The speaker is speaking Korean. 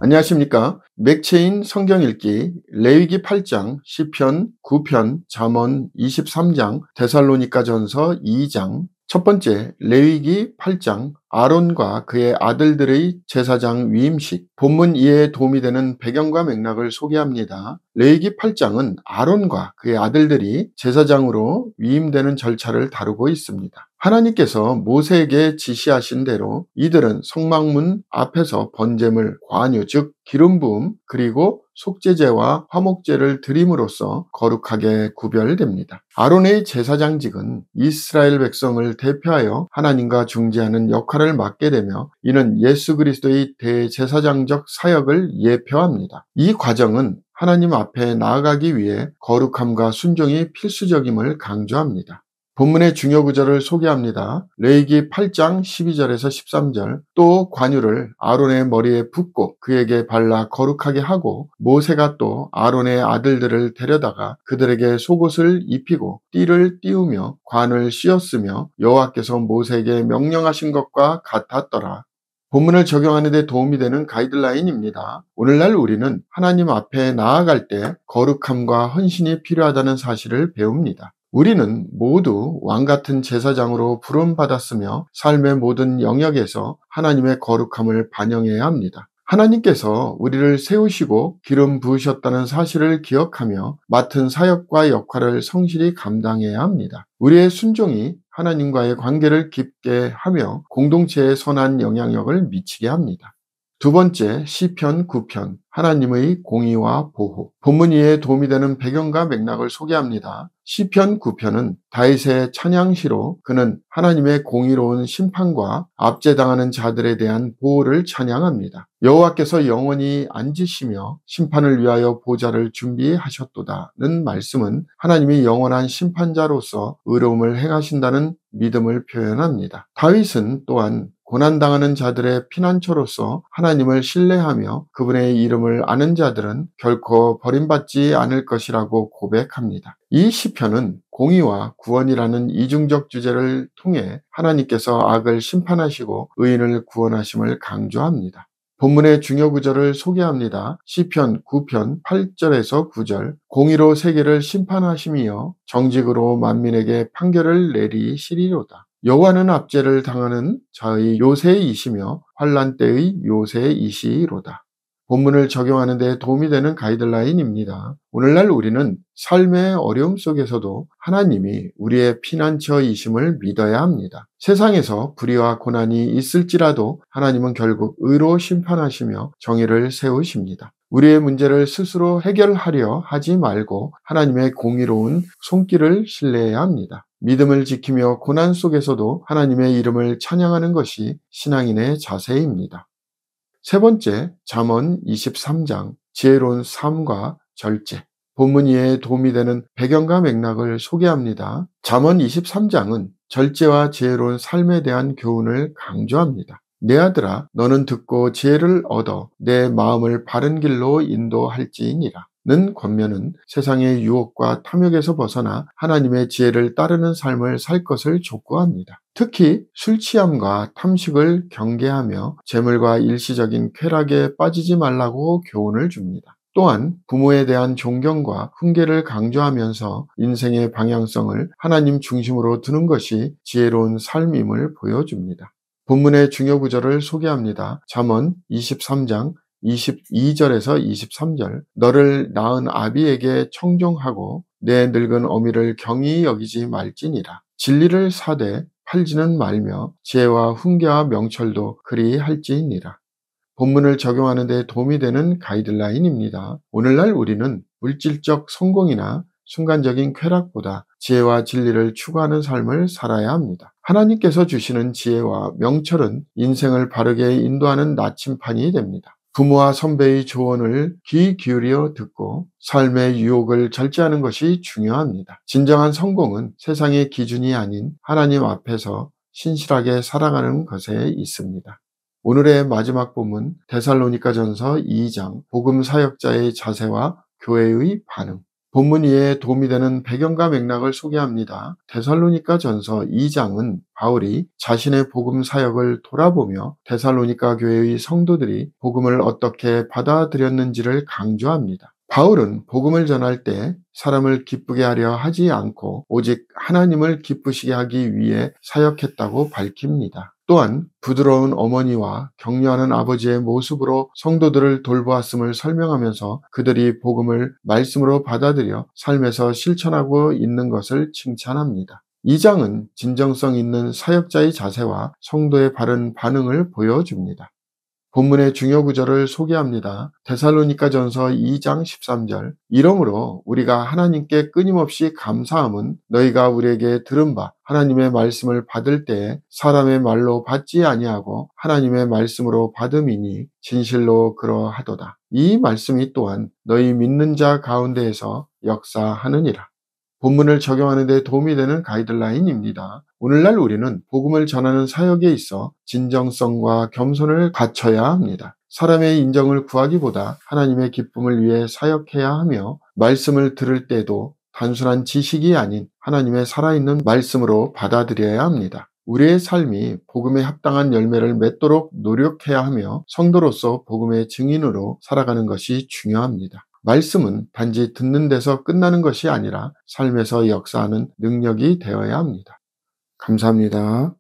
안녕하십니까. 맥체인 성경 읽기 레위기 8장, 시편 9편, 잠언 23장, 데살로니가전서 2장. 첫 번째, 레위기 8장 아론과 그의 아들들의 제사장 위임식. 본문 이해에 도움이 되는 배경과 맥락을 소개합니다. 레위기 8장은 아론과 그의 아들들이 제사장으로 위임되는 절차를 다루고 있습니다. 하나님께서 모세에게 지시하신 대로 이들은 성막문 앞에서 번제물, 관유 즉 기름 부음, 그리고 속죄제와 화목제를 드림으로써 거룩하게 구별됩니다. 아론의 제사장직은 이스라엘 백성을 대표하여 하나님과 중재하는 역할을 맡게 되며, 이는 예수 그리스도의 대제사장적 사역을 예표합니다. 이 과정은 하나님 앞에 나아가기 위해 거룩함과 순종이 필수적임을 강조합니다. 본문의 중요 구절을 소개합니다. 레위기 8장 12절에서 13절. 또 관유를 아론의 머리에 붓고 그에게 발라 거룩하게 하고, 모세가 또 아론의 아들들을 데려다가 그들에게 속옷을 입히고 띠를 띄우며 관을 씌웠으며 여호와께서 모세에게 명령하신 것과 같았더라. 본문을 적용하는 데 도움이 되는 가이드라인입니다. 오늘날 우리는 하나님 앞에 나아갈 때 거룩함과 헌신이 필요하다는 사실을 배웁니다. 우리는 모두 왕같은 제사장으로 부름받았으며 삶의 모든 영역에서 하나님의 거룩함을 반영해야 합니다. 하나님께서 우리를 세우시고 기름 부으셨다는 사실을 기억하며 맡은 사역과 역할을 성실히 감당해야 합니다. 우리의 순종이 하나님과의 관계를 깊게 하며 공동체에 선한 영향력을 미치게 합니다. 두 번째, 시편 9편, 하나님의 공의와 보호. 본문 이해에 도움이 되는 배경과 맥락을 소개합니다. 시편 9편은 다윗의 찬양시로 그는 하나님의 공의로운 심판과 압제당하는 자들에 대한 보호를 찬양합니다. 여호와께서 영원히 앉으시며 심판을 위하여 보좌를 준비하셨도다는 말씀은 하나님이 영원한 심판자로서 의로움을 행하신다는 믿음을 표현합니다. 다윗은 또한 고난당하는 자들의 피난처로서 하나님을 신뢰하며 그분의 이름을 아는 자들은 결코 버림받지 않을 것이라고 고백합니다. 이 시편은 공의와 구원이라는 이중적 주제를 통해 하나님께서 악을 심판하시고 의인을 구원하심을 강조합니다. 본문의 중요 구절을 소개합니다. 시편 9편 8절에서 9절. 공의로 세계를 심판하심이여 정직으로 만민에게 판결을 내리시리로다. 여호와는 압제를 당하는 자의 요새이시며 환난 때의 요새이시로다. 본문을 적용하는 데 도움이 되는 가이드라인입니다. 오늘날 우리는 삶의 어려움 속에서도 하나님이 우리의 피난처이심을 믿어야 합니다. 세상에서 불의와 고난이 있을지라도 하나님은 결국 의로 심판하시며 정의를 세우십니다. 우리의 문제를 스스로 해결하려 하지 말고 하나님의 공의로운 손길을 신뢰해야 합니다. 믿음을 지키며 고난 속에서도 하나님의 이름을 찬양하는 것이 신앙인의 자세입니다. 세 번째, 잠언 23장, 지혜로운 삶과 절제. 본문 이해에 도움이 되는 배경과 맥락을 소개합니다. 잠언 23장은 절제와 지혜로운 삶에 대한 교훈을 강조합니다. 내 아들아, 너는 듣고 지혜를 얻어 내 마음을 바른 길로 인도할지니라. 는 권면은 세상의 유혹과 탐욕에서 벗어나 하나님의 지혜를 따르는 삶을 살 것을 촉구합니다. 특히 술 취함과 탐식을 경계하며 재물과 일시적인 쾌락에 빠지지 말라고 교훈을 줍니다. 또한 부모에 대한 존경과 훈계를 강조하면서 인생의 방향성을 하나님 중심으로 두는 것이 지혜로운 삶임을 보여줍니다. 본문의 중요 구절을 소개합니다. 잠언 23장 22절에서 23절. 너를 낳은 아비에게 청종하고 내 늙은 어미를 경히 여기지 말지니라. 진리를 사되 팔지는 말며 지혜와 훈계와 명철도 그리 할지니라. 본문을 적용하는 데 도움이 되는 가이드라인입니다. 오늘날 우리는 물질적 성공이나 순간적인 쾌락보다 지혜와 진리를 추구하는 삶을 살아야 합니다. 하나님께서 주시는 지혜와 명철은 인생을 바르게 인도하는 나침판이 됩니다. 부모와 선배의 조언을 귀 기울여 듣고 삶의 유혹을 절제하는 것이 중요합니다. 진정한 성공은 세상의 기준이 아닌 하나님 앞에서 신실하게 살아가는 것에 있습니다. 오늘의 마지막 본문 데살로니가전서 2장, 복음 사역자의 자세와 교회의 반응. 본문 이해에 도움이 되는 배경과 맥락을 소개합니다. 데살로니가 전서 2장은 바울이 자신의 복음 사역을 돌아보며 데살로니가 교회의 성도들이 복음을 어떻게 받아들였는지를 강조합니다. 바울은 복음을 전할 때 사람을 기쁘게 하려 하지 않고 오직 하나님을 기쁘시게 하기 위해 사역했다고 밝힙니다. 또한 부드러운 어머니와 격려하는 아버지의 모습으로 성도들을 돌보았음을 설명하면서 그들이 복음을 말씀으로 받아들여 삶에서 실천하고 있는 것을 칭찬합니다. 이 장은 진정성 있는 사역자의 자세와 성도의 바른 반응을 보여줍니다. 본문의 중요 구절을 소개합니다. 데살로니가 전서 2장 13절. 이러므로 우리가 하나님께 끊임없이 감사함은 너희가 우리에게 들은 바 하나님의 말씀을 받을 때에 사람의 말로 받지 아니하고 하나님의 말씀으로 받음이니 진실로 그러하도다. 이 말씀이 또한 너희 믿는 자 가운데에서 역사하느니라. 본문을 적용하는 데 도움이 되는 가이드라인입니다. 오늘날 우리는 복음을 전하는 사역에 있어 진정성과 겸손을 갖춰야 합니다. 사람의 인정을 구하기보다 하나님의 기쁨을 위해 사역해야 하며 말씀을 들을 때도 단순한 지식이 아닌 하나님의 살아있는 말씀으로 받아들여야 합니다. 우리의 삶이 복음에 합당한 열매를 맺도록 노력해야 하며 성도로서 복음의 증인으로 살아가는 것이 중요합니다. 말씀은 단지 듣는 데서 끝나는 것이 아니라 삶에서 역사하는 능력이 되어야 합니다. 감사합니다.